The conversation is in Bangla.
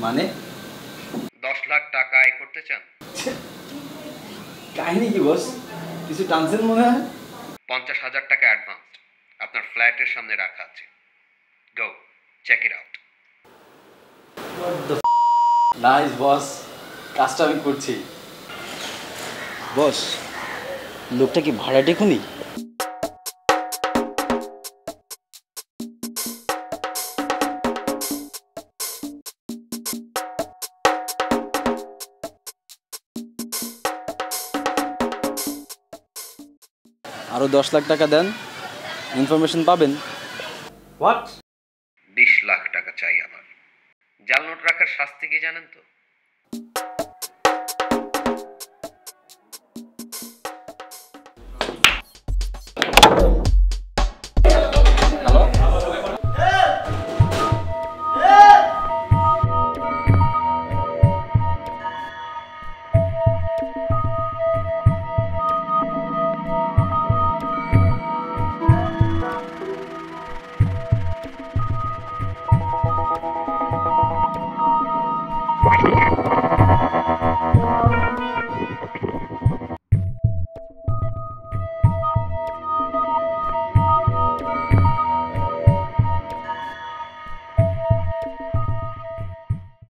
মানে 10 লাখ টাকা আয় করতে চান? কাহিনী কি বস, কিছু টানছেন মনে হয়। 50,000 টাকা অ্যাডভান্স আপনার ফ্ল্যাটের সামনে রাখা আছে। Go check it out. Nice boss, কাজটা আমি করছি। বস, লোকটা কি ভাড়াটে খুনি? আরো 10 লাখ টাকা দেন, ইনফরমেশন পাবেন। হোয়াট? 20 লাখ টাকা চাই আমার। জাল নোট রাখার শাস্তি কি জানেন তো?